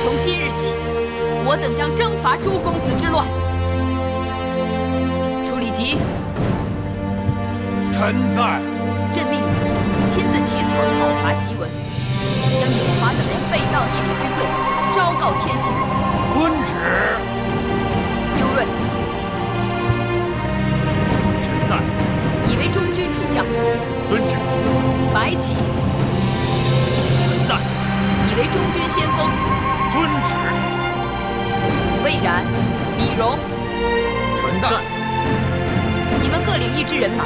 从今日起，我等将征伐诸公子之乱。楚礼吉，臣在。朕命你亲自起草讨伐檄文，将有华等人背道逆礼之罪昭告天下。遵旨。丢锐，臣在。以为中军主将。遵旨。白起，臣在。以为中军先锋。遵旨。魏然、李荣，臣在。你们各领一支人马，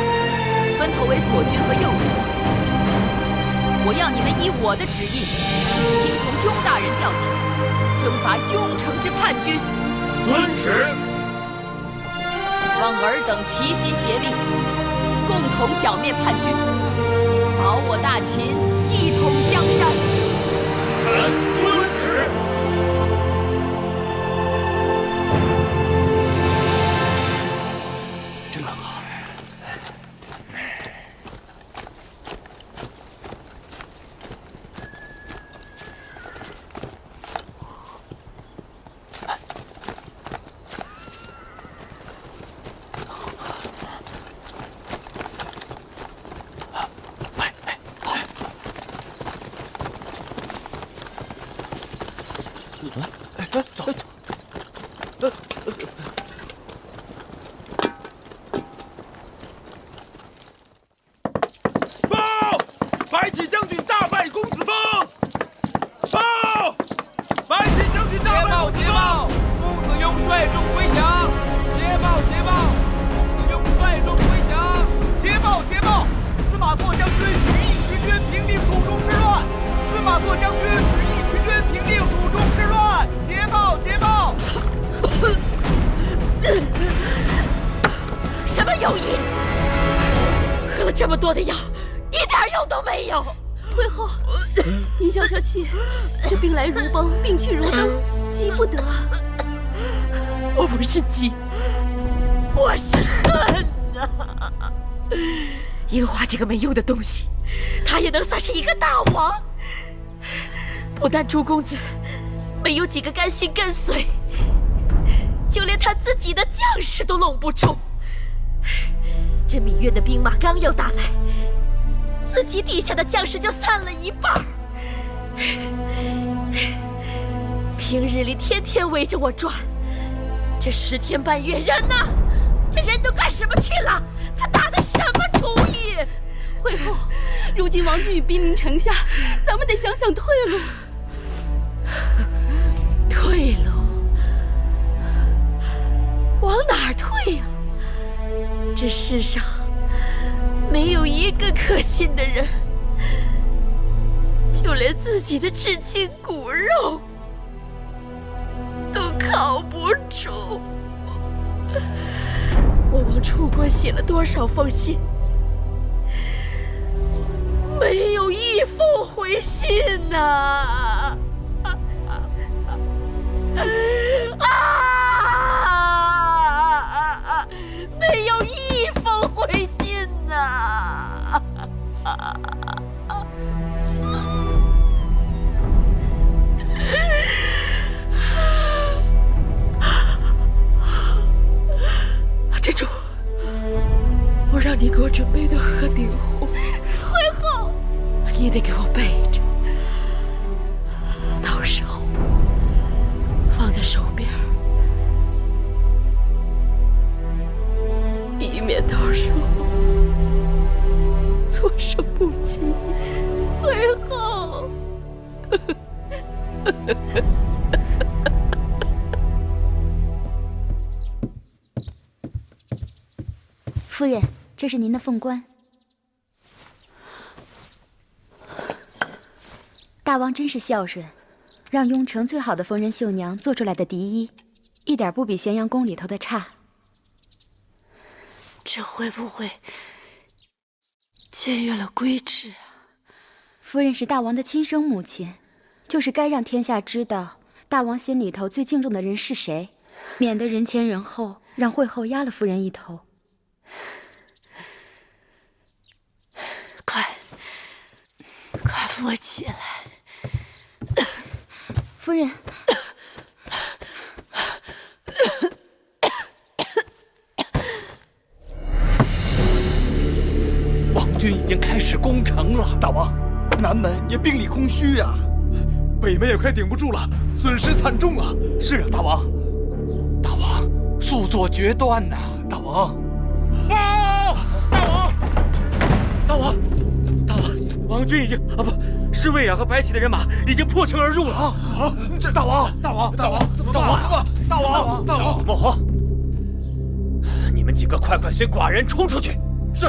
分头为左军和右军。我要你们依我的旨意，听从雍大人调遣，征伐雍城之叛军。遵旨。望尔等齐心协力，共同剿灭叛军，保我大秦一统江山。臣遵旨。真好。报！白起将军大败公子峰！报！白起将军大败公子峰！公子雍率众归降！捷报！捷报！公子雍率众归降！捷报！捷报！司马错将军与一群军平定蜀中之乱！司马错将军与一群军平定蜀中之乱！捷报！捷报！什么友谊？喝了这么多的药，一点用都没有。太后，您消消气，这兵来如崩，兵去如灯，急不得。我不是急，我是恨啊！樱花这个没用的东西，他也能算是一个大王。不但朱公子没有几个甘心跟随，就连他自己的将士都拢不住。这芈月的兵马刚要打来，自己底下的将士就散了一半。平日里天天围着我转，这10天半月人呢？这人都干什么去了？他打的什么主意？惠后，如今王军与兵临城下，咱们得想想退路。退路？往哪儿退呀？这世上没有一个可信的人，就连自己的至亲骨肉都靠不住。我往楚国写了多少封信，没有一封回信呐！没有一封回信呐！珍珠，我让你给我准备的鹤顶红，惠后，你得给我备着，到时候放在手边，以免到时候措手不及。惠后。夫人，这是您的凤冠。大王真是孝顺，让雍城最好的缝纫绣娘做出来的嫡衣，一点不比咸阳宫里头的差。这会不会僭越了规制啊？夫人是大王的亲生母亲，就是该让天下知道大王心里头最敬重的人是谁，免得人前人后让惠后压了夫人一头。快扶我起来！夫人，军已经开始攻城了。大王，南门也兵力空虚呀，北门也快顶不住了，损失惨重啊！是啊，大王，大王，速作决断呐！大王，大王，王军已经侍卫和白起的人马已经破城而入了啊！这大王，怎么办？大王，莫慌，你们几个快随寡人冲出去！是。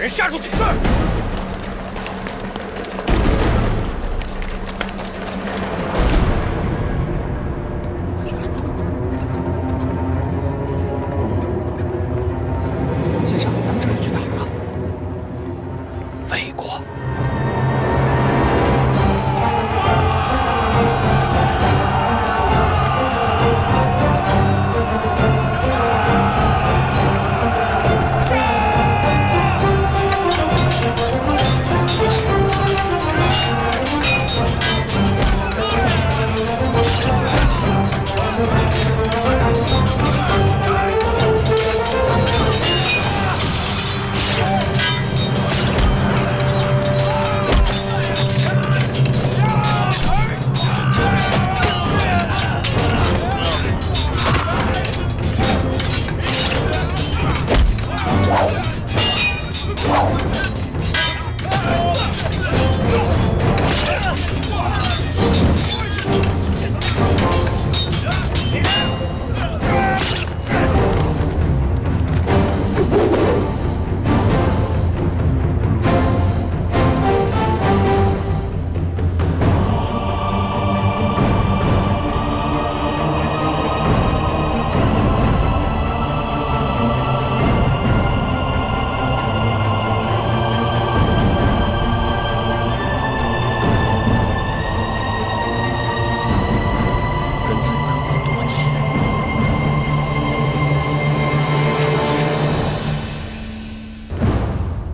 杀出去！是。先生，咱们这是去哪儿啊？魏国。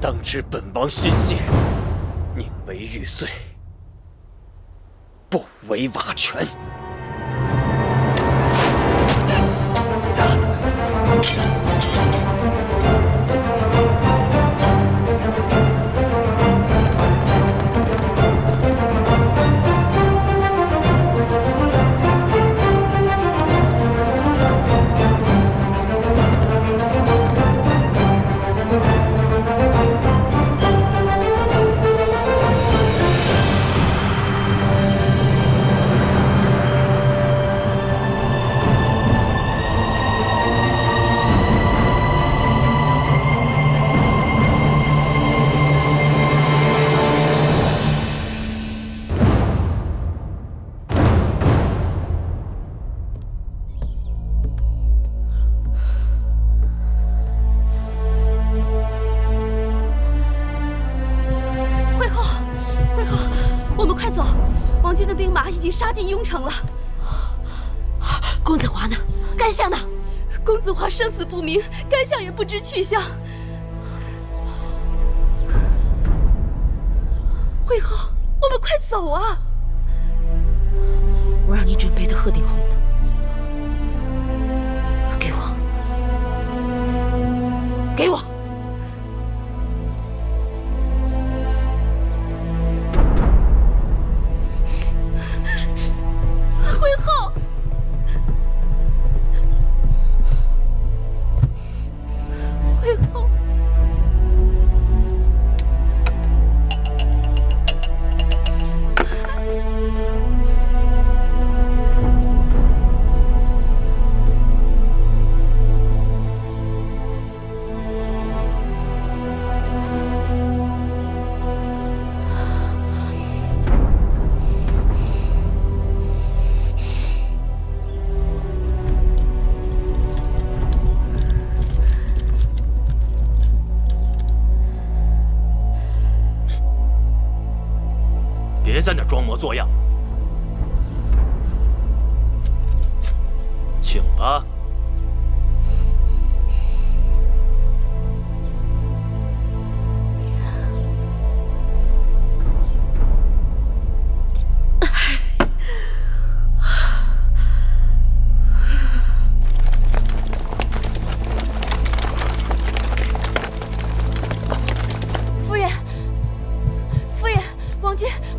当知本王心性，宁为玉碎，不为瓦全。杀进雍城了。公子华呢？甘相呢？公子华生死不明，甘相也不知去向。惠后，我们快走啊！我让你准备的鹤顶红呢？给我，给我！的装模作样。请吧。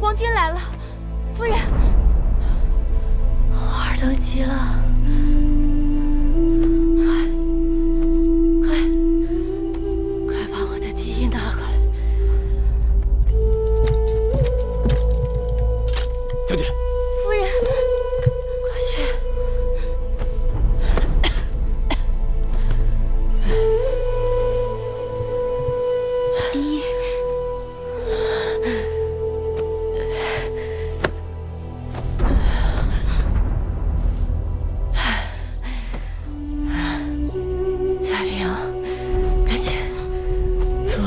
王君来了，夫人。花儿等急了，快把我的笛拿过来。将军，夫人，快去。笛。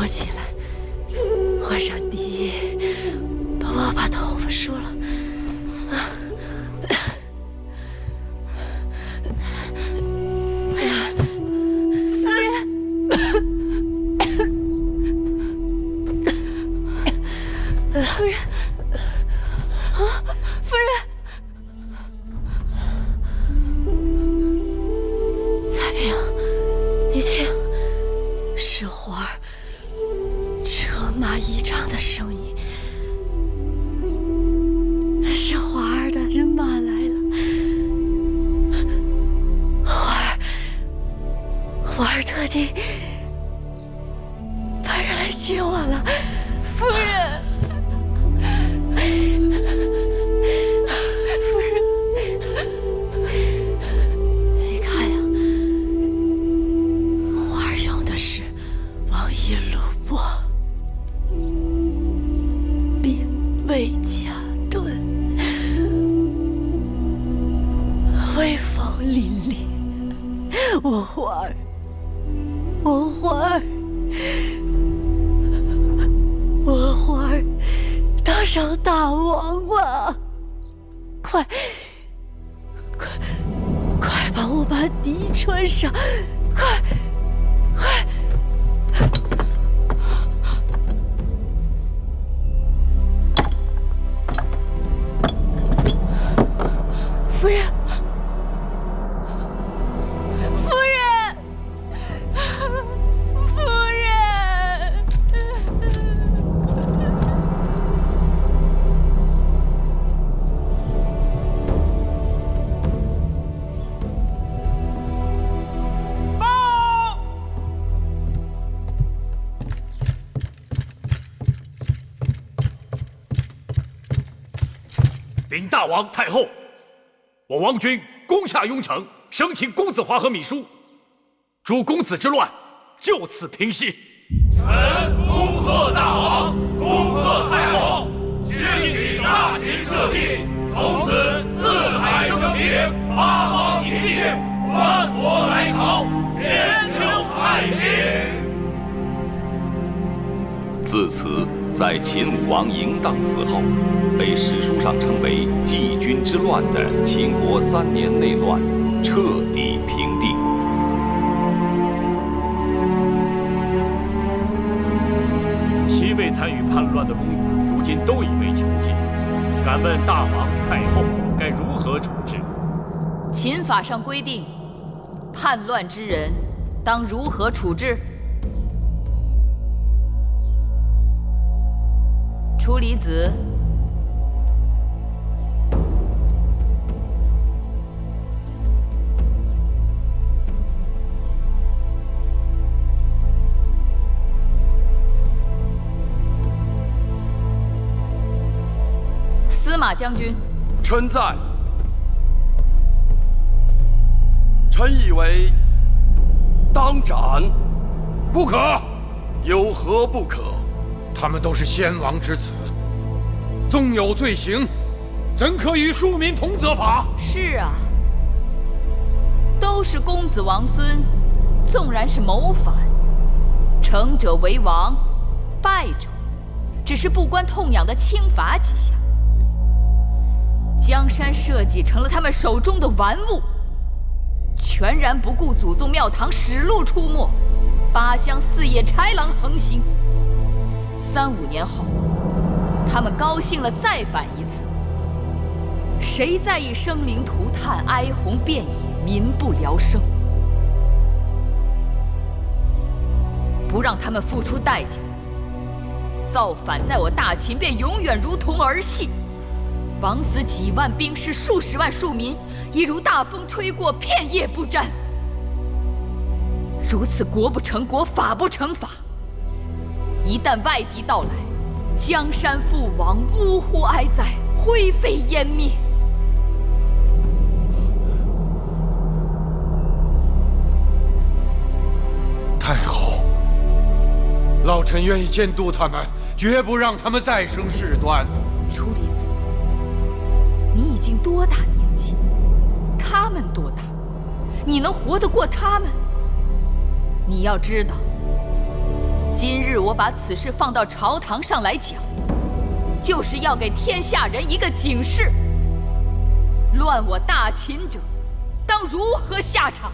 起来，换上笛，帮我把头发梳了。夫人，夫人，啊，夫人，彩萍，你听，是花儿。车马依仗的声音，是花儿的人马来了。花儿特地派人来接我了，夫人。夫人，你看呀，花儿用的是王一鲁柏。魏家盾，威风凛凛。我花儿，当上大王吧！快帮我把笛穿上，快！夫人，夫人，夫人。报！禀大王太后。我王军攻下雍城，生擒公子华和芈姝，诸公子之乱就此平息。臣恭贺大王，恭贺太后，兴起大秦社稷，从此四海升平，八方宁静，万国来朝，千秋太平。自此，在秦武王嬴荡死后，被史书上称为季军之乱的秦国3年内乱彻底平定。7位参与叛乱的公子，如今都已被囚禁。敢问大王太后该如何处置？秦法上规定，叛乱之人当如何处置？处离子。司马将军，臣在。臣以为当斩。不可！有何不可？他们都是先王之子，纵有罪行，怎可与庶民同责罚？是啊，都是公子王孙，纵然是谋反，成者为王，败者只是不关痛痒的轻罚几下。江山社稷成了他们手中的玩物，全然不顾祖宗庙堂使路出没，八乡四野豺狼横行。3、5年后，他们高兴了再反一次。谁在意生灵涂炭、哀鸿遍野、民不聊生？不让他们付出代价，造反在我大秦便永远如同儿戏。枉死几万兵士、数十万庶民，亦如大风吹过，片叶不沾。如此国不成国，法不成法。一旦外敌到来，江山覆亡，呜呼哀哉，灰飞烟灭。太后，老臣愿意监督他们，绝不让他们再生事端。楚离子，你已经多大年纪？他们多大？你能活得过他们？你要知道，今日我把此事放到朝堂上来讲，就是要给天下人一个警示：乱我大秦者，当如何下场？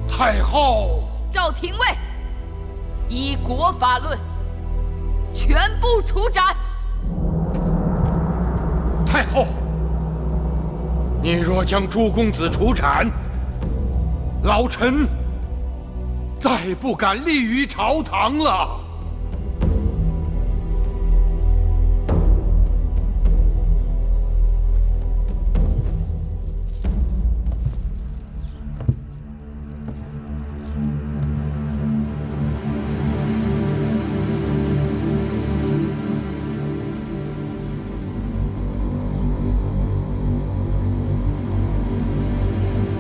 太后，赵廷尉，依国法论，全部处斩。太后，你若将诸公子处斩，老臣再不敢立于朝堂了。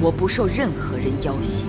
我不受任何人要挟。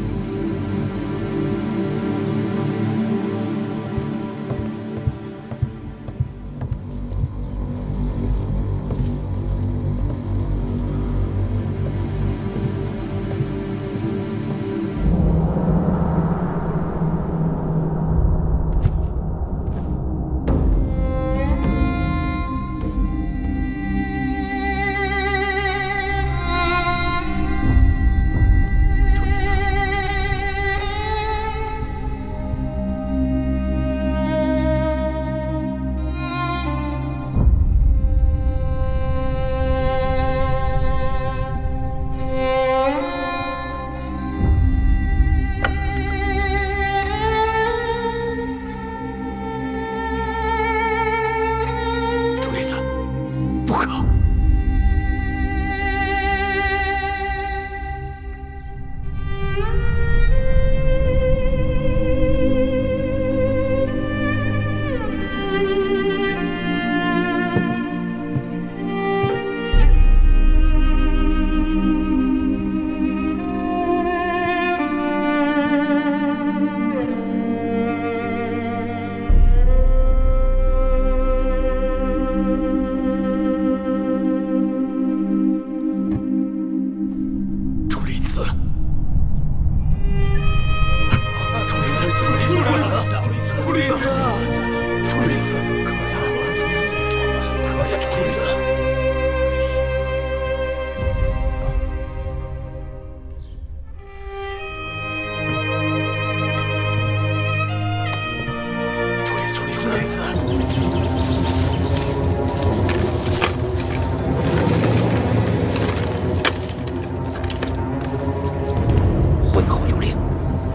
昏侯有令，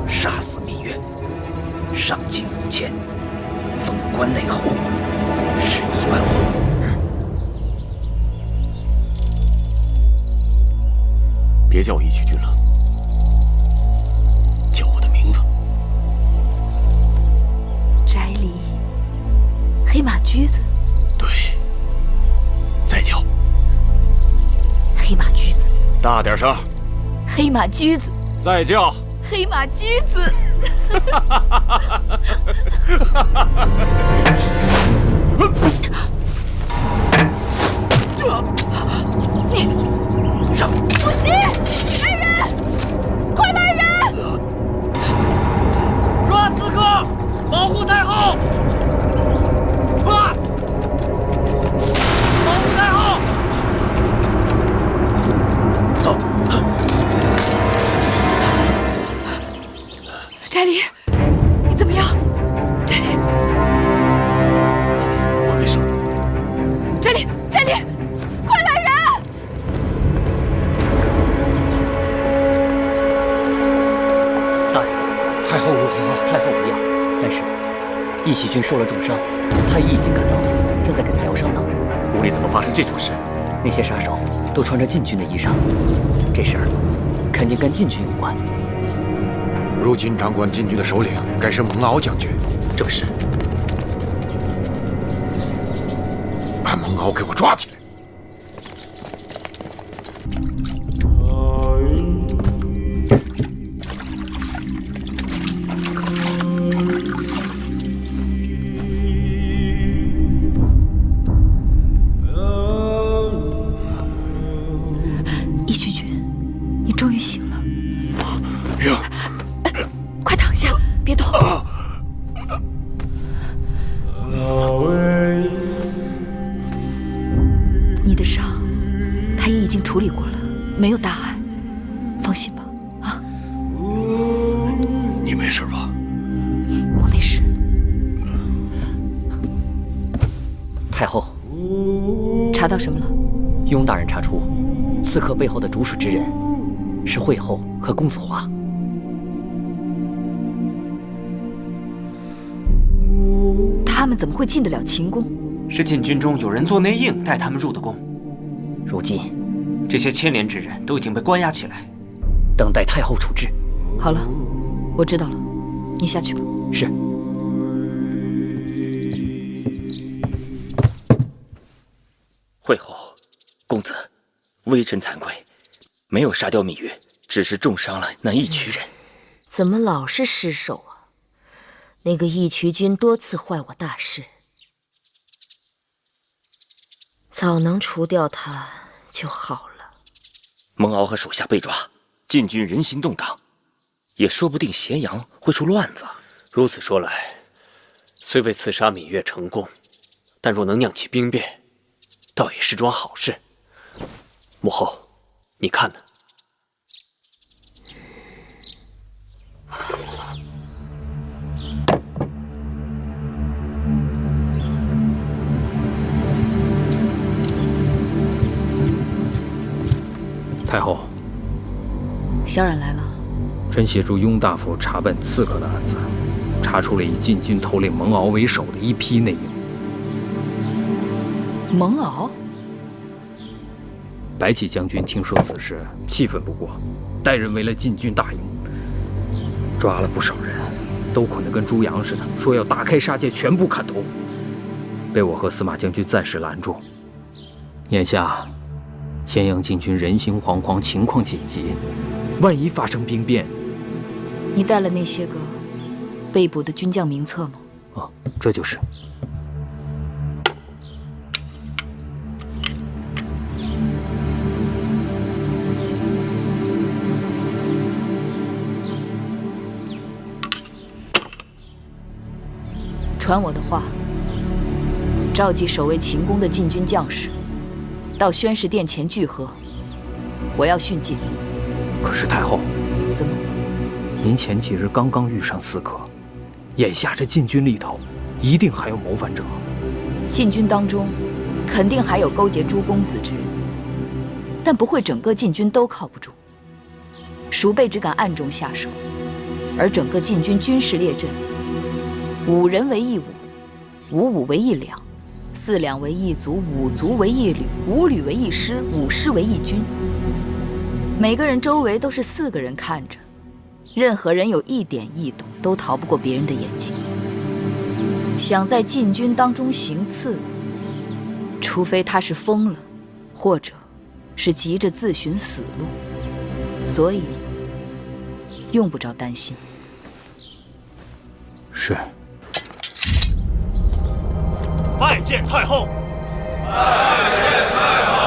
杀死芈月，赏金5000，封关内侯，11万户。别叫我义渠君了，叫我的名字。翟离，黑马驹子。对，再叫黑马驹子。大点声。黑马驹子。再叫黑马驹子。你让主席，来人，快来人！抓刺客，保护太后！快，保护太后！太后如何？太后无恙，但是义喜君受了重伤，太医已经赶到，正在给他疗伤呢。宫里怎么发生这种事？那些杀手都穿着禁军的衣裳，这事儿肯定跟禁军有关。如今掌管禁军的首领该是蒙敖将军。正是。把蒙敖给我抓起来！义渠君，你终于醒了。哟，快躺下，别动。你的伤，太医已经处理过了，没有大碍，放心吧。啊，你没事吧？我没事。太后，查到什么了？雍大人查出，刺客背后的主使之人是惠后和公子华。他们怎么会进得了秦宫？是禁军中有人做内应，带他们入的宫。如今，这些牵连之人都已经被关押起来，等待太后处置。好了，我知道了，你下去吧。是。惠后，公子，微臣惭愧，没有杀掉芈月，只是重伤了那义渠人。怎么老是失手啊？那个义渠君多次坏我大事，早能除掉他就好了。蒙敖和手下被抓，禁军人心动荡，也说不定咸阳会出乱子。如此说来，虽未刺杀芈月成功，但若能酿起兵变，倒也是桩好事。母后，你看呢？太后，小冉来了。臣协助雍大夫查办刺客的案子，查出了以禁军头领蒙敖为首的一批内应。蒙敖？白起将军听说此事，气愤不过，带人围了禁军大营，抓了不少人，都捆得跟猪羊似的，说要大开杀戒，全部砍头。被我和司马将军暂时拦住。眼下咸阳禁军人心惶惶，情况紧急，万一发生兵变，你带了那些个被捕的军将名册吗？哦，这就是。传我的话，召集守卫秦宫的禁军将士，到宣誓殿前聚合。我要训诫。可是太后，怎么？您前几日刚刚遇上刺客，眼下这禁军里头一定还有谋反者。禁军当中肯定还有勾结诸公子之人，但不会整个禁军都靠不住。鼠辈只敢暗中下手，而整个禁军军事列阵，5人为一伍，5伍为一两，4两为一卒，5卒为一旅，5旅为一师，5师为一军。每个人周围都是4个人看着，任何人有一点异动，都逃不过别人的眼睛。想在禁军当中行刺，除非他是疯了，或者是急着自寻死路，所以用不着担心。是。拜见太后。拜见太后。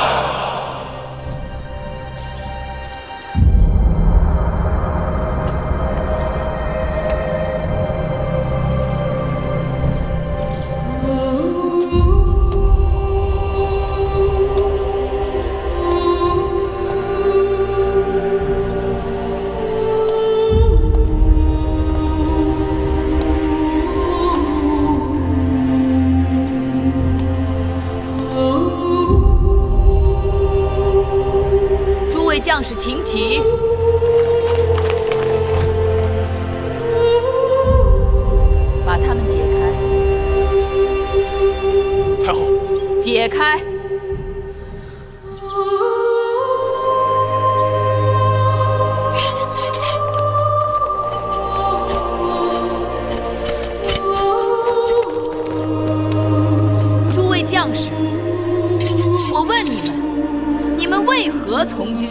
将士请起。何从军？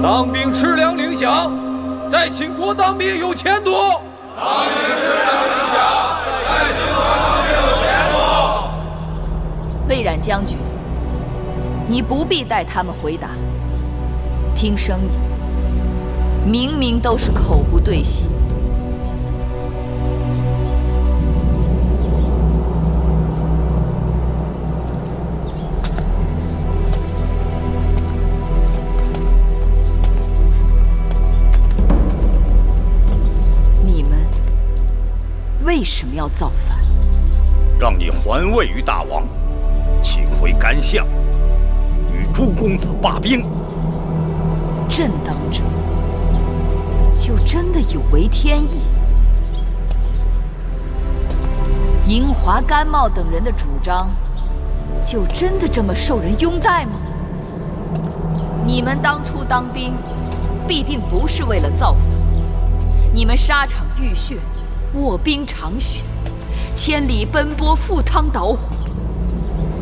当兵吃粮领饷，在秦国当兵有前途。当兵吃粮领饷，在秦国当兵有前途。魏冉将军，你不必带他们回答。听声音，明明都是口不对心。为什么要造反？让你还位于大王，请回干相，与诸公子罢兵。朕当者，就真的有违天意？银华、甘茂等人的主张，就真的这么受人拥戴吗？你们当初当兵，必定不是为了造反，你们沙场浴血。卧冰尝雪，千里奔波，赴汤蹈火，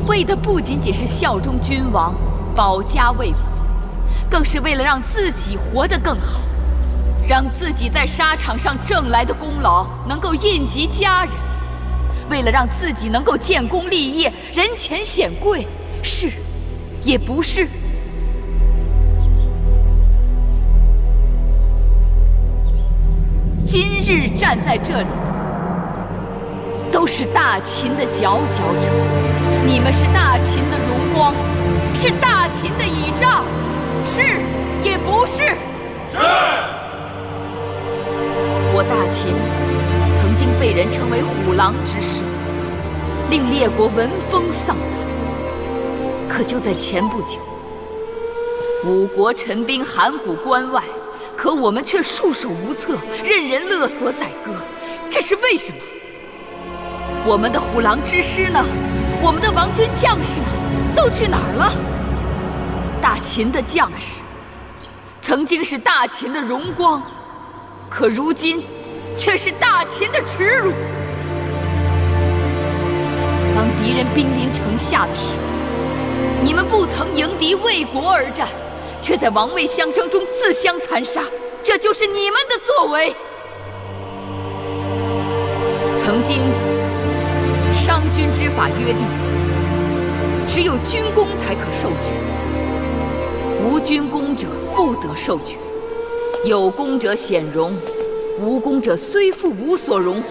为的不仅仅是效忠君王、保家卫国，更是为了让自己活得更好，让自己在沙场上挣来的功劳能够印及家人，为了让自己能够建功立业、人前显贵，是也不是？今日站在这里的，都是大秦的佼佼者。你们是大秦的荣光，是大秦的倚仗，是也不是？是。我大秦曾经被人称为虎狼之师，令列国闻风丧胆。可就在前不久，五国陈兵函谷关外。可我们却束手无策，任人勒索宰割，这是为什么？我们的虎狼之师呢？我们的王军将士呢？都去哪儿了？大秦的将士，曾经是大秦的荣光，可如今却是大秦的耻辱。当敌人兵临城下的时候，你们不曾迎敌为国而战，却在王位相争中自相残杀，这就是你们的作为。曾经，商君之法约定，只有军功才可受爵，无军功者不得受爵。有功者显荣，无功者虽复无所荣华。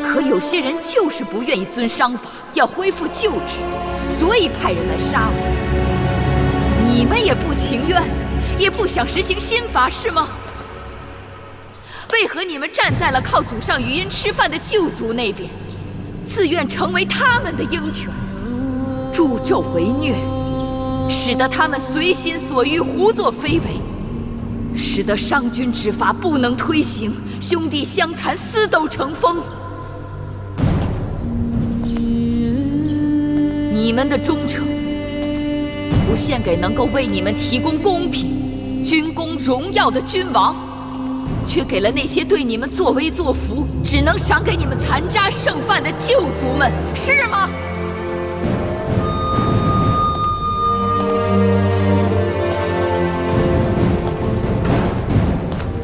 可有些人就是不愿意遵商法，要恢复旧制，所以派人来杀我。你们也不情愿，也不想实行新法，是吗？为何你们站在了靠祖上余荫吃饭的旧族那边，自愿成为他们的鹰犬，助纣为虐，使得他们随心所欲，胡作非为，使得商君之法不能推行，兄弟相残，私斗成风。你们的忠诚不献给能够为你们提供公平、军功荣耀的君王，却给了那些对你们作威作福、只能赏给你们残渣剩饭的旧族们，是吗？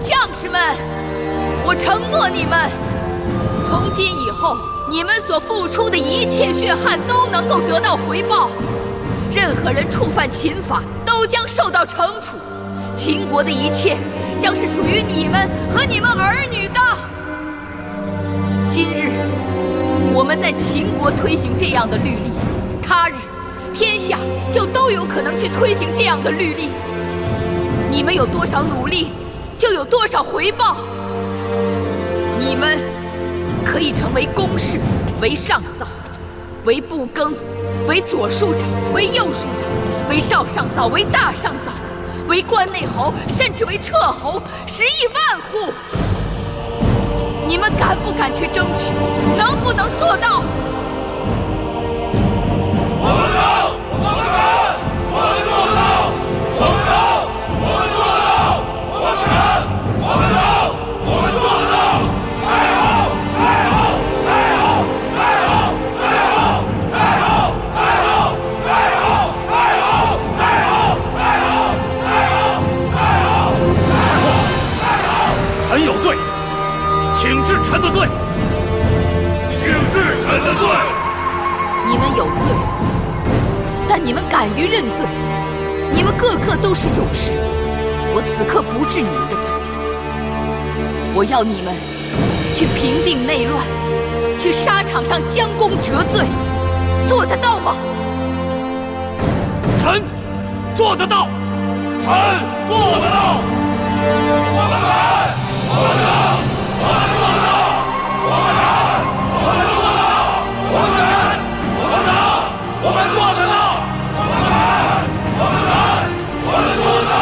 将士们，我承诺你们，从今以后，你们所付出的一切血汗都能够得到回报。任何人触犯秦法，都将受到惩处。秦国的一切将是属于你们和你们儿女的。今日我们在秦国推行这样的律例，他日天下就都有可能去推行这样的律例。你们有多少努力，就有多少回报。你们可以成为公士，为上造，为部更，为左庶长，为右庶长，为少上造，为大上造，为关内侯，甚至为彻侯，10亿万户。你们敢不敢去争取？能不能做到？我们能，我们敢，我们做得到，我们能，我们做得到，我们敢，我们能，我们做得到。太好，太好，太好，太好，太好，太好，太好，太的罪，请治臣的罪。你们有罪，但你们敢于认罪，你们个个都是勇士。我此刻不治你们的罪，我要你们去平定内乱，去沙场上将功折罪，做得到吗？臣做得到，臣做得到。我们敢，我们敢，我们做得到。我们敢，我们做得到。我们敢，我们能，我们做得到。我们敢，我们敢，我们做得到。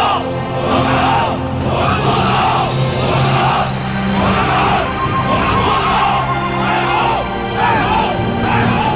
我们敢，我们做得到。我们敢，我们敢，我们做得到。加油！加油！加油！加油！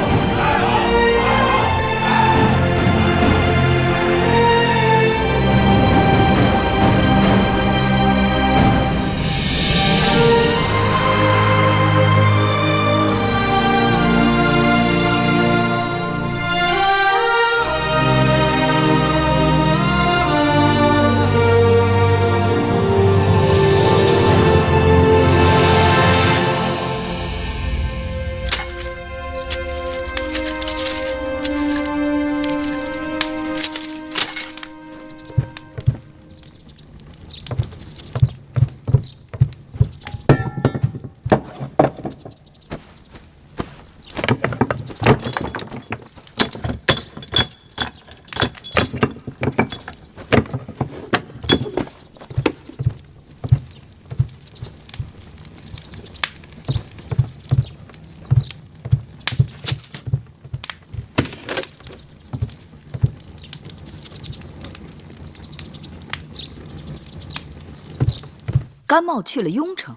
甘茂去了雍城，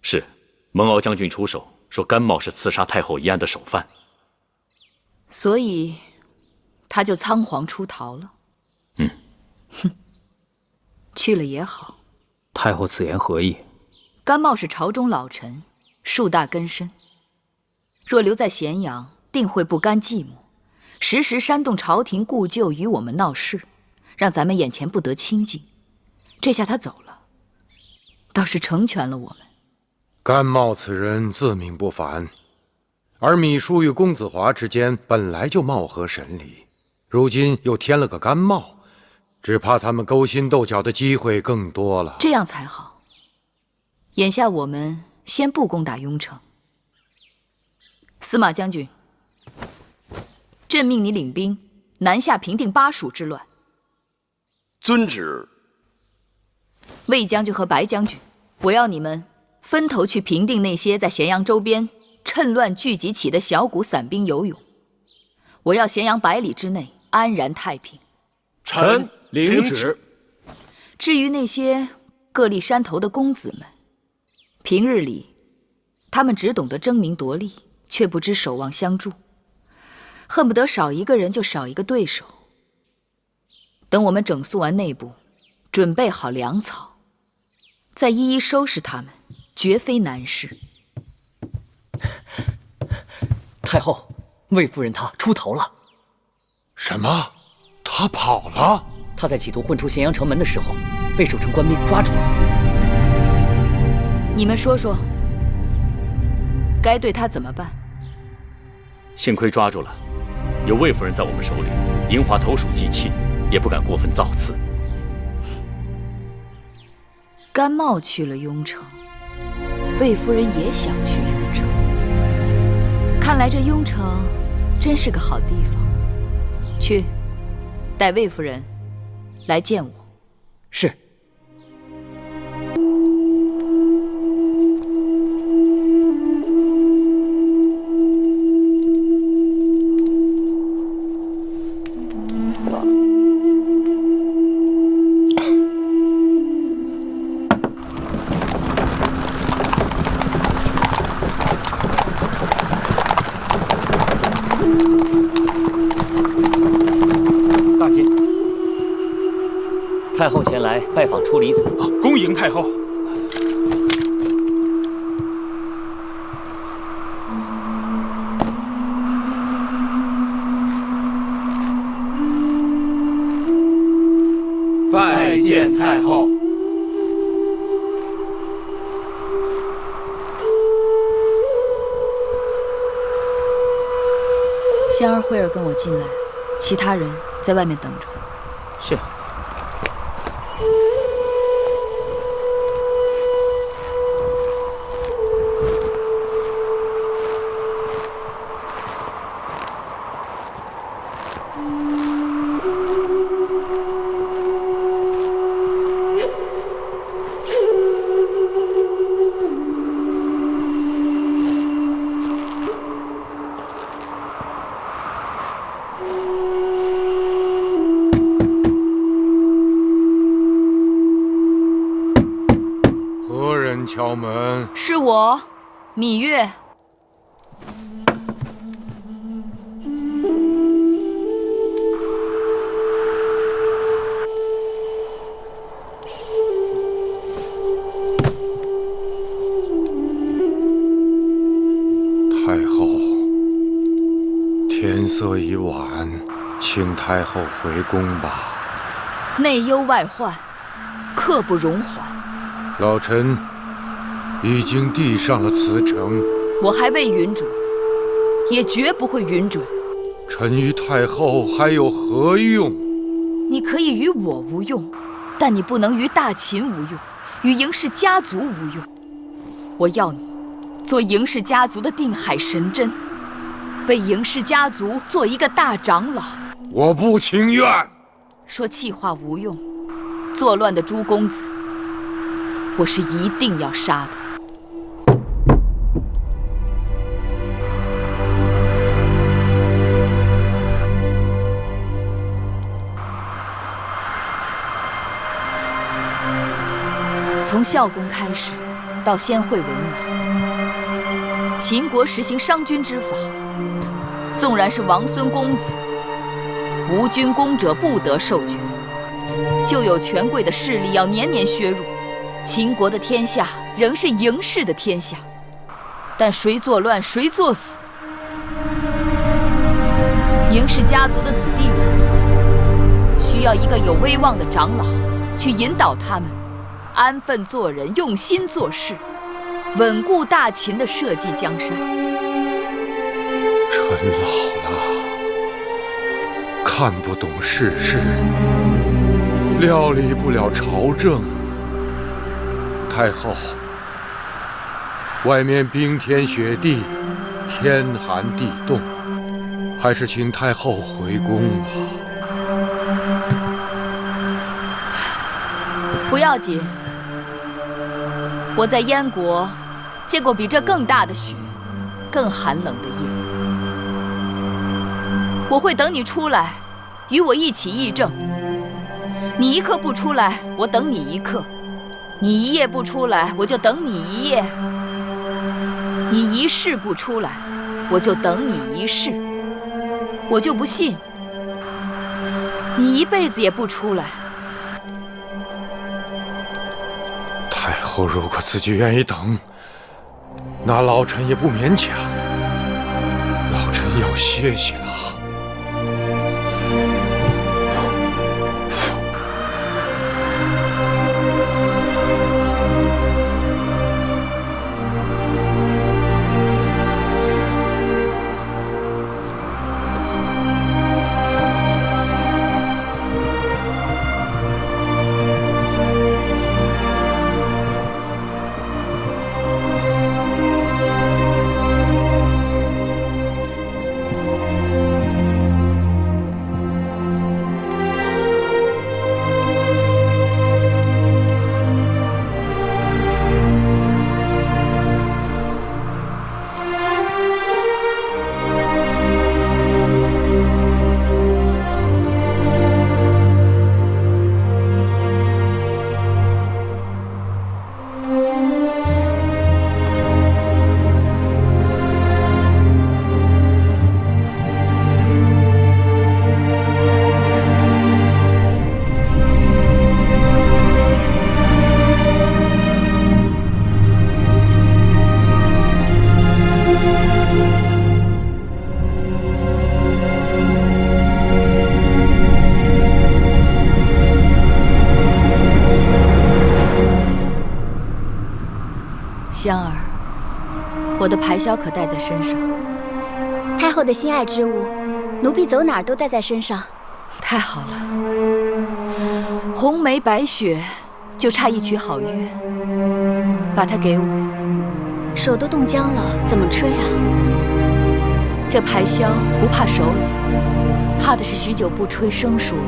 是蒙敖将军出手说甘茂是刺杀太后一案的首犯，所以他就仓皇出逃了。哼，去了也好。太后此言何意？甘茂是朝中老臣，树大根深，若留在咸阳，定会不甘寂寞，时时煽动朝廷故旧与我们闹事，让咱们眼前不得清静。这下他走了，倒是成全了我们。甘茂此人自命不凡，而芈姝与公子华之间本来就貌合神离，如今又添了个甘茂，只怕他们勾心斗角的机会更多了。这样才好。眼下我们先不攻打雍城。司马将军，朕命你领兵南下平定巴蜀之乱。遵旨。魏将军和白将军，我要你们分头去平定那些在咸阳周边趁乱聚集起的小股散兵游勇。我要咸阳100里之内安然太平。臣领旨。至于那些各立山头的公子们，平日里他们只懂得争名夺利，却不知守望相助，恨不得少一个人就少一个对手。等我们整肃完内部，准备好粮草，再一一收拾他们，绝非难事。太后，魏夫人她出逃了。什么？她跑了？她在企图混出咸阳城门的时候，被守城官兵抓住了。你们说说，该对她怎么办？幸亏抓住了，有魏夫人在我们手里，银华投鼠忌器，也不敢过分造次。甘茂去了雍城，魏夫人也想去雍城。看来这雍城真是个好地方。去，带魏夫人来见我。是。太后前来拜访初离子，恭迎太后。拜见太后。香儿、慧儿跟我进来，其他人在外面等着。是。敲门，是我，芈月。太后，天色已晚，请太后回宫吧。内忧外患，刻不容缓。老臣已经递上了辞呈，我还未允准，也绝不会允准。臣与太后还有何用？你可以与我无用，但你不能与大秦无用，与嬴氏家族无用。我要你做嬴氏家族的定海神针，为嬴氏家族做一个大长老。我不情愿。说气话无用，作乱的朱公子，我是一定要杀的。从孝公开始，到先惠文王，秦国实行商君之法，纵然是王孙公子，无君公者不得受爵，就有权贵的势力要年年削弱。秦国的天下仍是嬴氏的天下，但谁作乱谁作死。嬴氏家族的子弟们需要一个有威望的长老去引导他们安分做人，用心做事，稳固大秦的社稷江山。臣老了，看不懂世事，料理不了朝政。太后，外面冰天雪地，天寒地冻，还是请太后回宫吧。不要紧，我在燕国见过比这更大的雪，更寒冷的夜。我会等你出来，与我一起议政。你一刻不出来，我等你一刻；你一夜不出来，我就等你一夜；你一世不出来，我就等你一世。我就不信你一辈子也不出来。太后如果自己愿意等，那老臣也不勉强。老臣要歇息了。香儿，我的排箫可带在身上。太后的心爱之物，奴婢走哪儿都带在身上。太好了，红梅白雪，就差一曲好乐，把它给我。手都冻僵了，怎么吹啊？这排箫不怕手冷，怕的是许久不吹生疏了。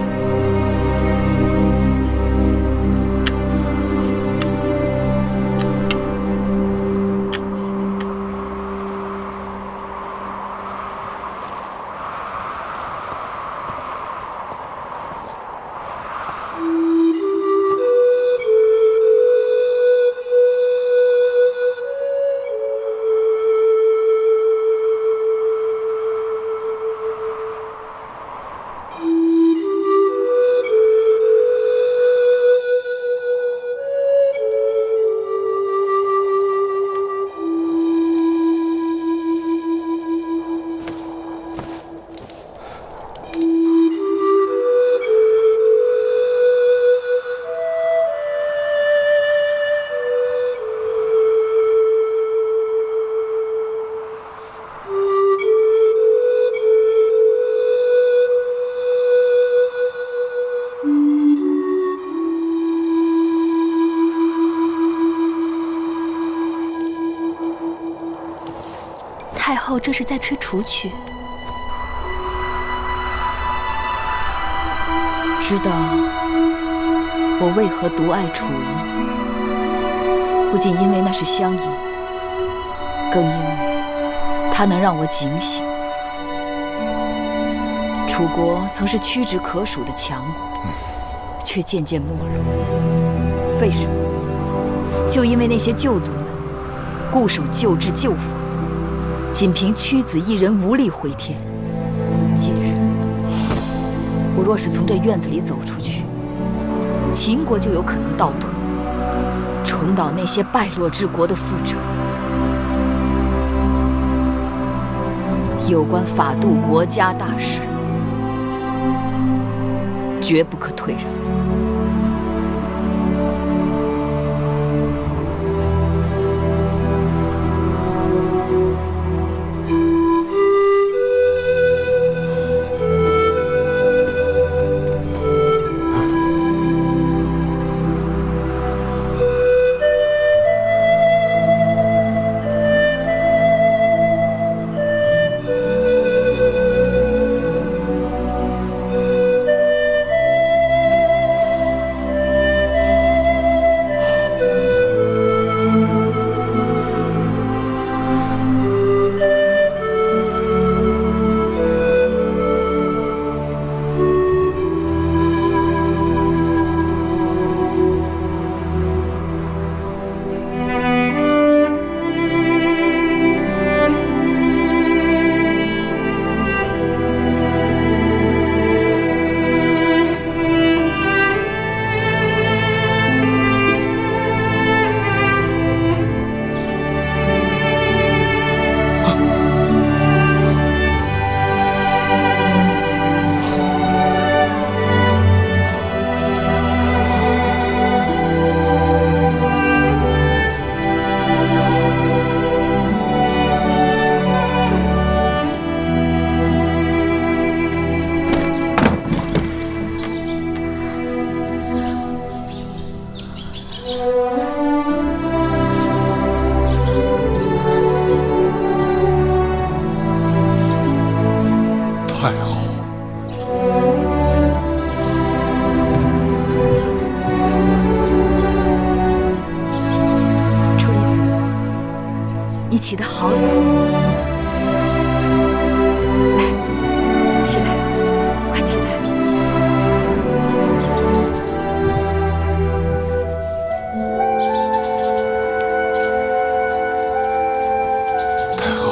太后这是在吹楚曲。知道我为何独爱楚音，不仅因为那是乡音，更因为它能让我警醒。楚国曾是屈指可数的强国，却渐渐没落。为什么？就因为那些旧族们固守旧制旧法，仅凭屈子一人无力回天。今日我若是从这院子里走出去，秦国就有可能倒退，重蹈那些败落之国的覆辙。有关法度国家大事，绝不可退让。太后，楚离子，你起得好早。来，起来，快起来。太后。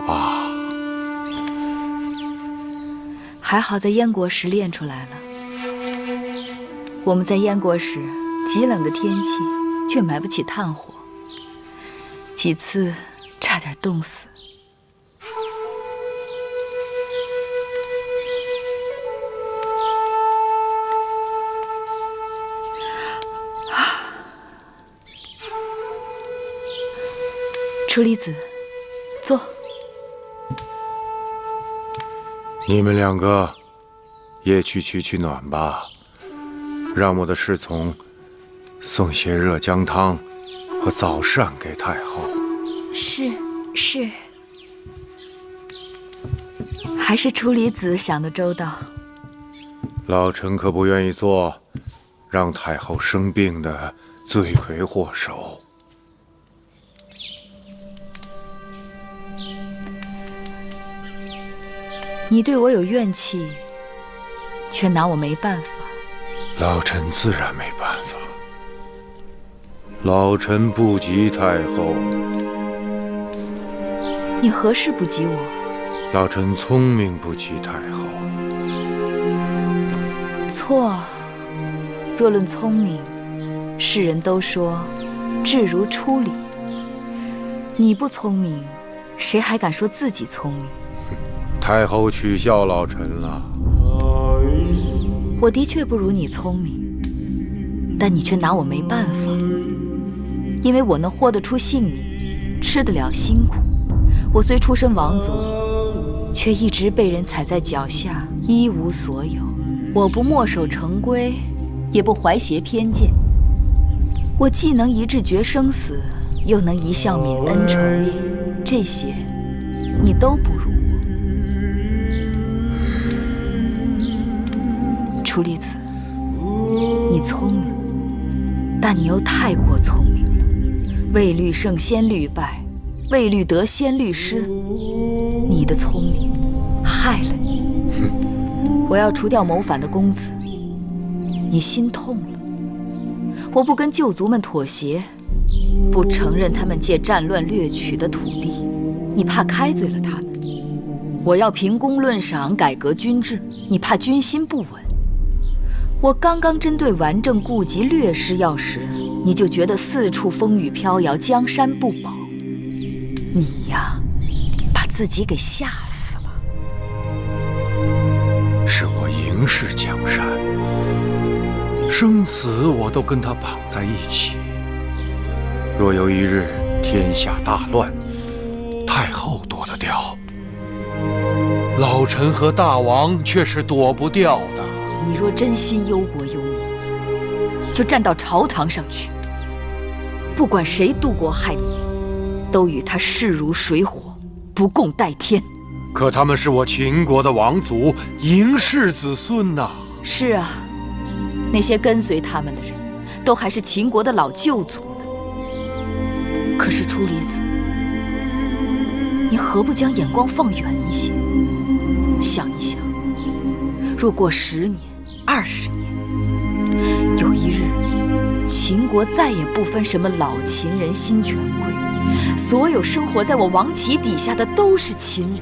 吧。还好在燕国时练出来了。我们在燕国时，极冷的天气却买不起炭火，几次差点冻死。楚离子，坐。你们两个也去取暖吧，让我的侍从送些热姜汤和早膳给太后。是。还是楚离子想得周到。老臣可不愿意做让太后生病的罪魁祸首。你对我有怨气，却拿我没办法。老臣自然没办法。老臣不及太后。你何事不及我？老臣聪明不及太后。错。若论聪明，世人都说智如初理。你不聪明，谁还敢说自己聪明？太后取笑老臣了。我的确不如你聪明，但你却拿我没办法，因为我能豁得出性命，吃得了辛苦。我虽出身王族，却一直被人踩在脚下，一无所有。我不墨守成规，也不怀挟偏见。我既能一掷决生死，又能一笑泯恩仇，这些你都不如。楚离子，你聪明，但你又太过聪明了。未虑胜先虑败，未虑得先虑失。你的聪明害了你。我要除掉谋反的公子，你心痛了。我不跟旧族们妥协，不承认他们借战乱掠取的土地，你怕开罪了他们。我要凭功论赏，改革军制，你怕军心不稳。我刚刚针对顽症痼疾略施药时，你就觉得四处风雨飘摇，江山不保。你呀，把自己给吓死了。是我赢视江山，生死我都跟他绑在一起。若有一日天下大乱，太后躲得掉，老臣和大王却是躲不掉的。你若真心忧国忧民，就站到朝堂上去，不管谁妒国害民，都与他势如水火，不共戴天。可他们是我秦国的王族，嬴氏子孙呐。是啊，那些跟随他们的人，都还是秦国的老旧族呢。可是楚离子，你何不将眼光放远一些，想一想，若过10年、20年，有一日，秦国再也不分什么老秦人、新权贵，所有生活在我王旗底下的都是秦人，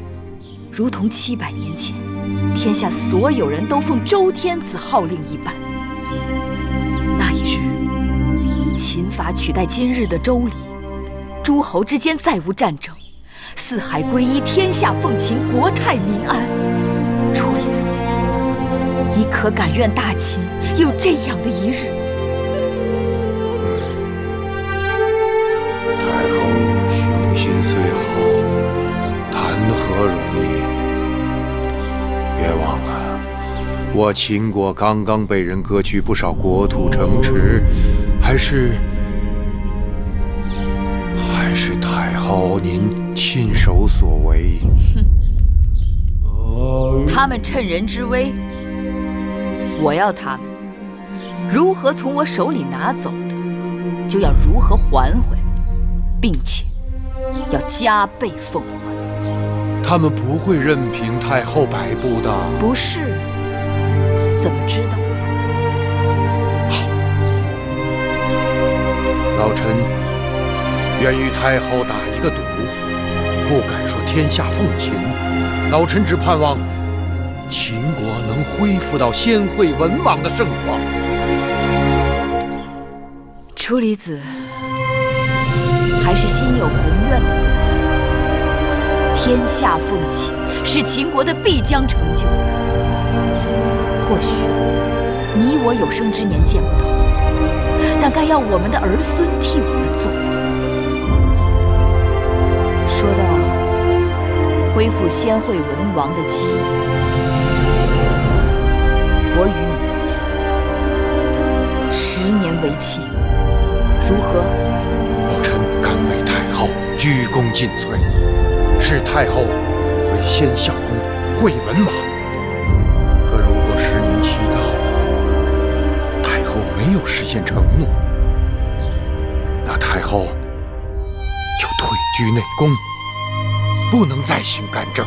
如同700年前，天下所有人都奉周天子号令一般。那一日，秦法取代今日的周礼，诸侯之间再无战争，四海归一，天下奉秦，国泰民安。楚离子，你可敢愿大秦有这样的一日？太后雄心虽好，谈何容易？别忘了，我秦国刚刚被人割去不少国土城池，还是太后您亲手所为。他们趁人之危，我要他们如何从我手里拿走的，就要如何还回来，并且要加倍奉还。他们不会任凭太后摆布的。不是？怎么知道？好，老臣愿与太后打一个赌，不敢说天天下奉秦，老臣只盼望秦国能恢复到先惠文王的盛况。楚离子还是心有宏愿的哥哥，天下奉秦是秦国的必将成就。或许你我有生之年见不到，但该要我们的儿孙替我们做。说到恢复先惠文王的基业，我与你10年为期，如何？老臣敢为太后鞠躬尽瘁，视太后为先相公惠文王。可如果10年期到，太后没有实现承诺，那太后就退居内宫，不能再行干政。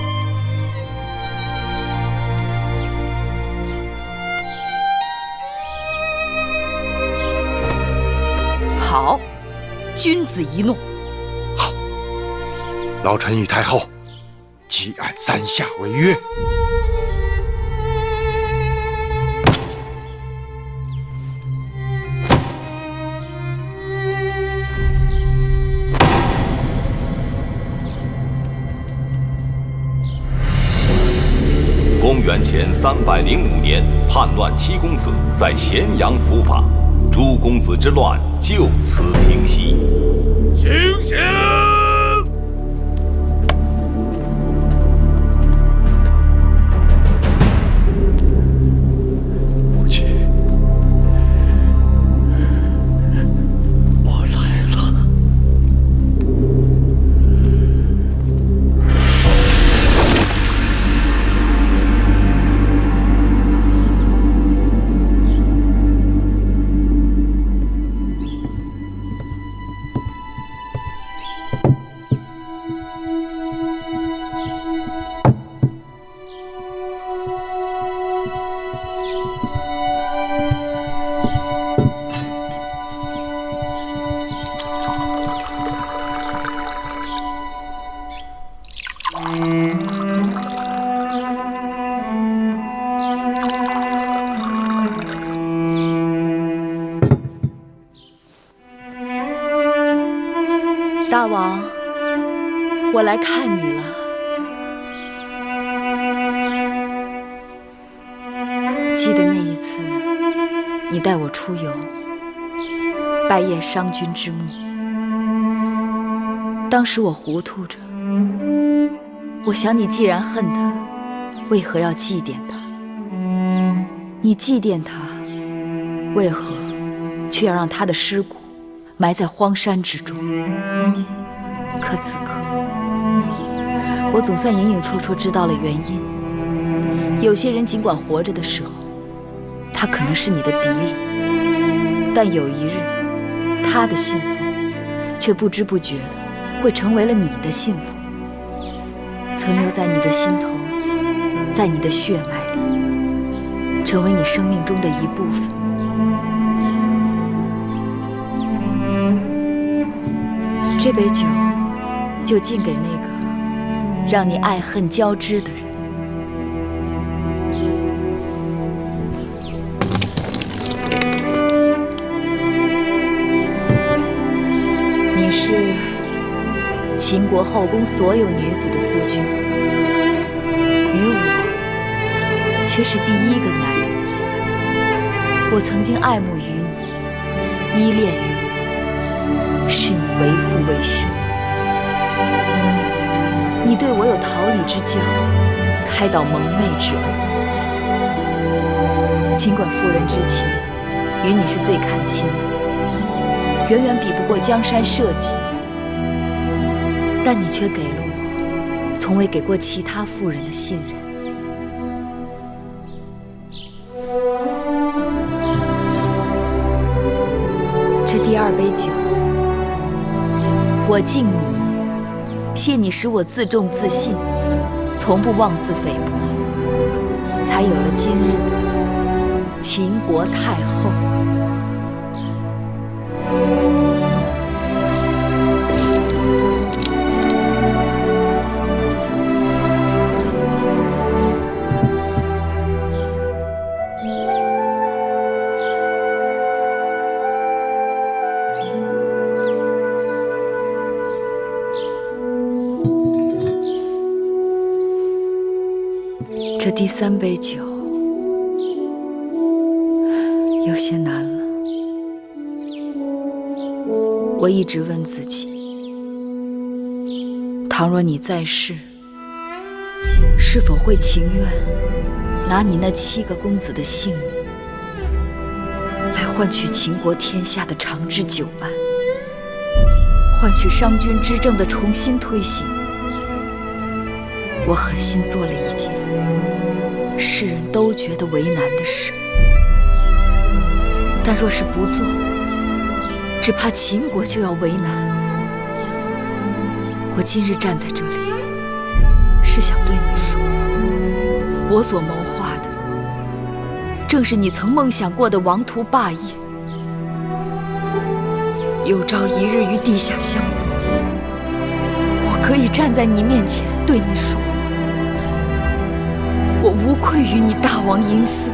好，君子一诺。好，老臣与太后即按3下为约。公元前305年，叛乱七公子在咸阳伏法，诸公子之乱就此平息。醒醒！母亲，我来了。大王，我来看你了。记得那一次，你带我出游，拜谒商君之墓。当时我糊涂着，我想你既然恨他，为何要祭奠他？你祭奠他，为何却要让他的尸骨埋在荒山之中？可此刻，我总算隐隐绰绰知道了原因。有些人尽管活着的时候，他可能是你的敌人，但有一日，他的信奉却不知不觉地会成为了你的信奉，存留在你的心头，在你的血脉里，成为你生命中的一部分。这杯酒就敬给那个让你爱恨交织的人。你是秦国后宫所有女子的夫君，于我却是第一个男人。我曾经爱慕于你，依恋于你，视你为父为兄。你对我有桃李之交，开导蒙昧之恩。尽管妇人之情与你是最看轻的，远远比不过江山社稷，但你却给了我从未给过其他妇人的信任。这第2杯酒，我敬你，谢你使我自重自信，从不妄自菲薄，才有了今日的秦国太后。这第3杯酒有些难了。我一直问自己，倘若你在世，是否会情愿拿你那7个公子的性命，来换取秦国天下的长治久安，换取商君之政的重新推行？我狠心做了一件世人都觉得为难的事，但若是不做，只怕秦国就要为难。我今日站在这里，是想对你说，我所谋划的，正是你曾梦想过的王图霸业。有朝一日与地下相逢，我可以站在你面前对你说，我无愧于你大王嬴驷，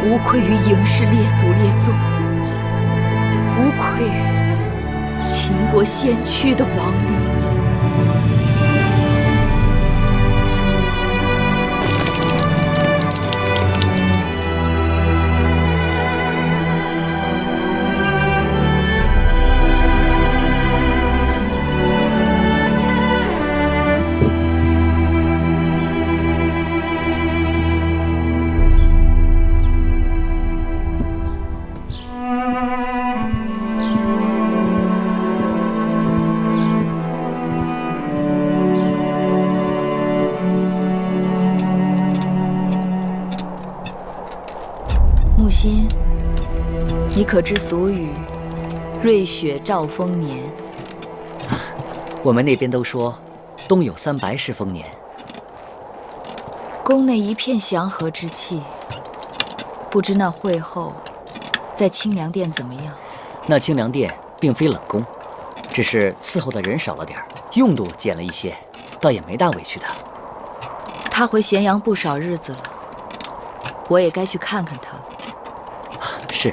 无愧于嬴氏列祖列宗，无愧于秦国先驱的王陵。木心，你可知俗语“瑞雪兆丰年”？我们那边都说“冬有300是丰年”。宫内一片祥和之气，不知那会后在清凉殿怎么样？那清凉殿并非冷宫，只是伺候的人少了点儿，用度减了一些，倒也没大委屈的。他回咸阳不少日子了，我也该去看看他了。是。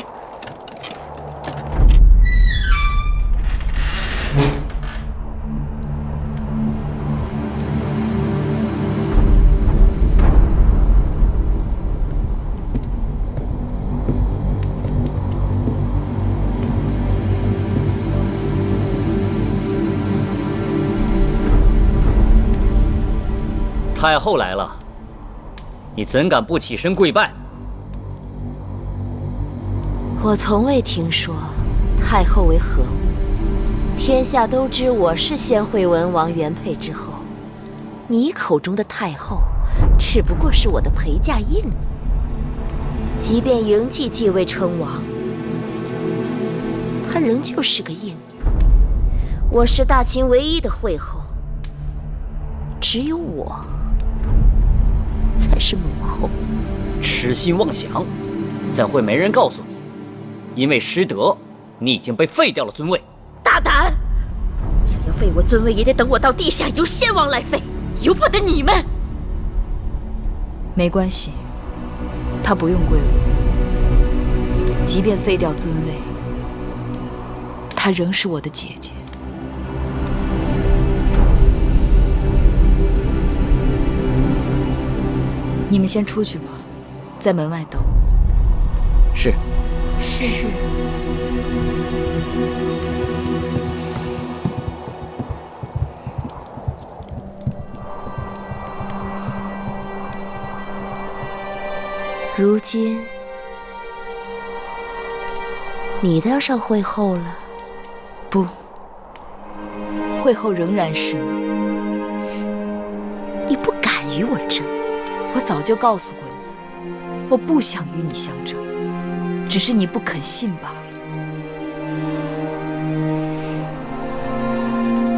太后来了，你怎敢不起身跪拜？我从未听说太后为何物，天下都知我是先惠文王原配之后，你口中的太后只不过是我的陪嫁应女。即便嬴稷继位称王，她仍旧是个应女。我是大秦唯一的惠后，只有我才是母后。痴心妄想，怎会没人告诉你？因为失德，你已经被废掉了尊位。大胆！想要废我尊位，也得等我到地下由先王来废，由不得你们。没关系，她不用归我。即便废掉尊位，她仍是我的姐姐。你们先出去吧，在门外等我。是。是。如今，你当上惠后了？不，惠后仍然是你。你不敢与我争。我早就告诉过你，我不想与你相争，只是你不肯信罢了。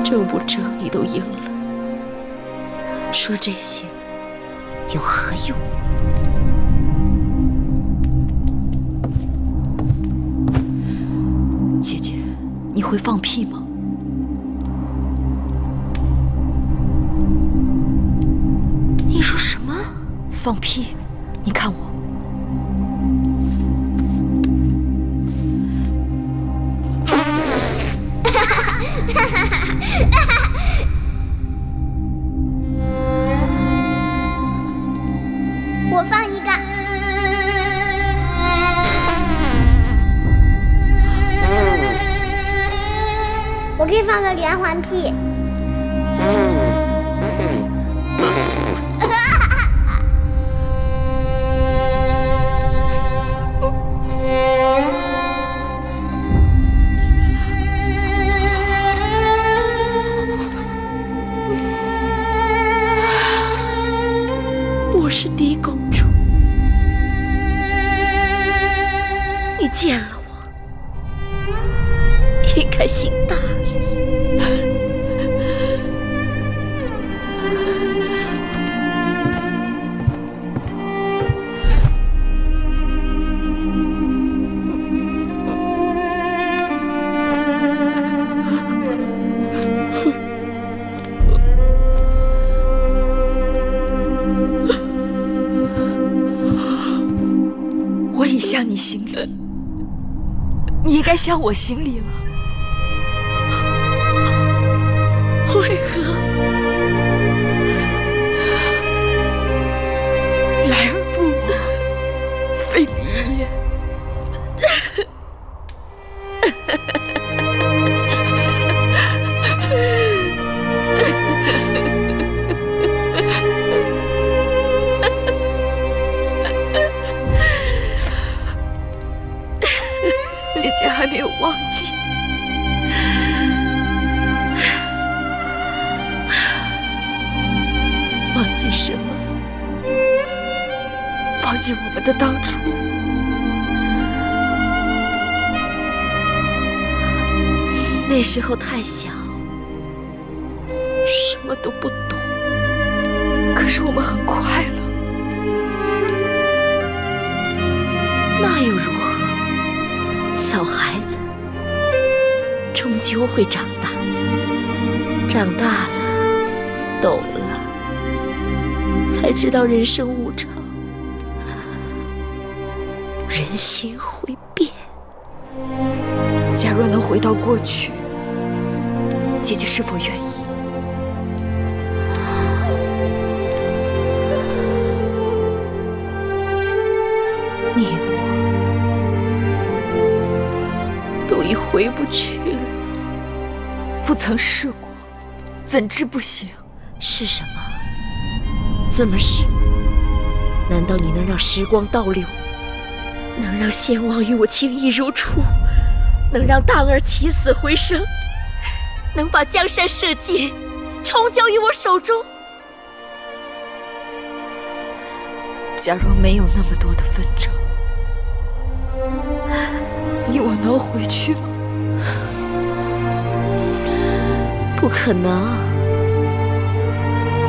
争不争，你都赢了，说这些有何用？姐姐，你会放屁吗？你说什么？放屁！你看我。顽皮。我是狄公主，你见了我，应该行大礼。我已向你行礼，你也该向我行礼了。为何来而不往，非礼也。姐姐还没有忘记。忘记什么？忘记我们的当初。那时候太小，什么都不懂。可是我们很快乐。那又如何？小孩子终究会长大，长大了，懂了，才知道人生无常，人心会变。假若能回到过去，姐姐是否愿意？你我都已回不去了。不曾试过，怎知不行？是什么？怎么是？难道你能让时光倒流？能让先王与我情义如初？能让荡儿起死回生？能把江山社稷重交于我手中？假若没有那么多的纷争，你我能回去吗？不可能，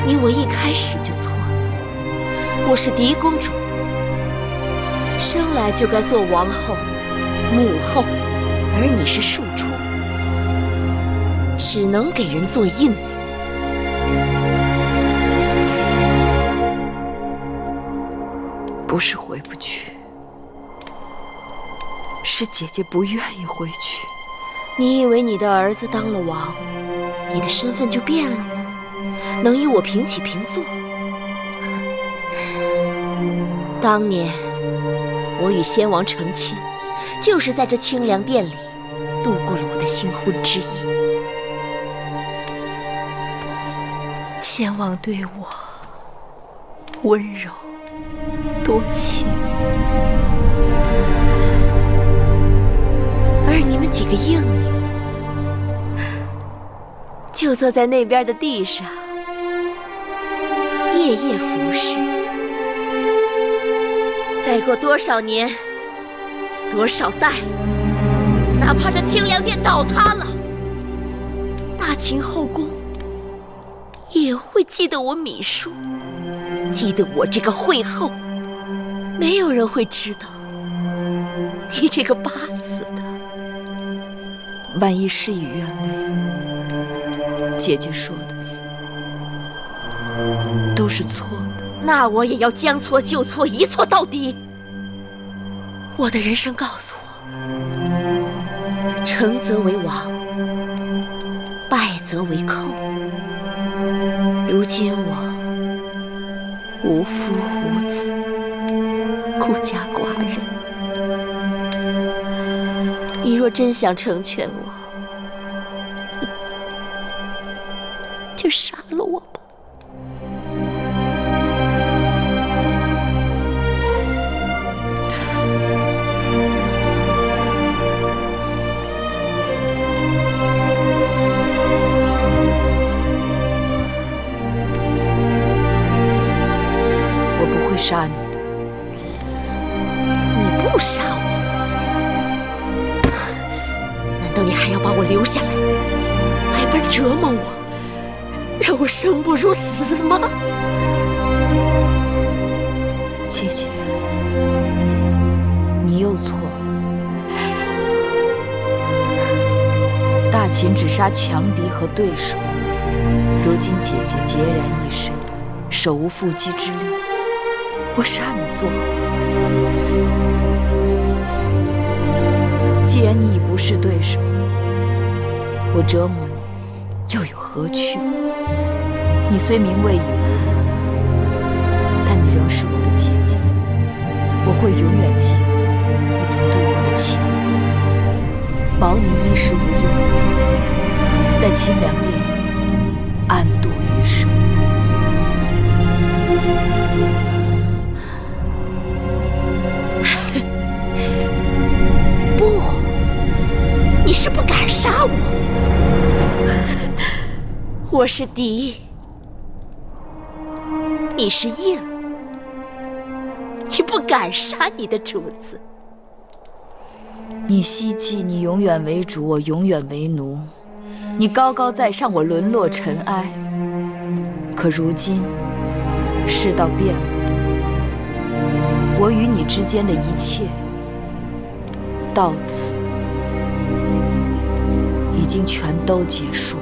你我一开始就错了。我是狄公主，生来就该做王后、母后，而你是庶出，只能给人做应女。不是回不去，是姐姐不愿意回去。你以为你的儿子当了王，你的身份就变了吗？能与我平起平坐？当年我与先王成亲，就是在这清凉殿里度过了我的新婚之夜。先王对我温柔多情，而你们几个应女就坐在那边的地上，夜夜服侍。再过多少年，多少代，哪怕这清凉殿倒塌了，大秦后宫也会记得我芈姝，记得我这个惠后。没有人会知道你这个八字的。万一事与愿违，姐姐说的都是错的。那我也要将错就错，一错到底。我的人生告诉我，成则为王，败则为寇。如今我无夫无子，孤家寡人。你若真想成全我，就杀了我吧。我不会杀你的。你不杀我，难道你还要把我留下来，白白折磨我，让我生不如死吗？姐姐，你又错了。大秦只杀强敌和对手，如今姐姐孑然一身，手无缚鸡之力，我杀你作何？既然你已不是对手，我折磨你又有何趣？你虽名为已无，但你仍是我的姐姐，我会永远记得你曾对我的情分，保你衣食无忧，在清凉殿安度余生。不，你是不敢杀我。我是敌，你是应，你不敢杀你的主子。你希冀你永远为主，我永远为奴；你高高在上，我沦落尘埃。可如今世道变了，我与你之间的一切到此已经全都结束。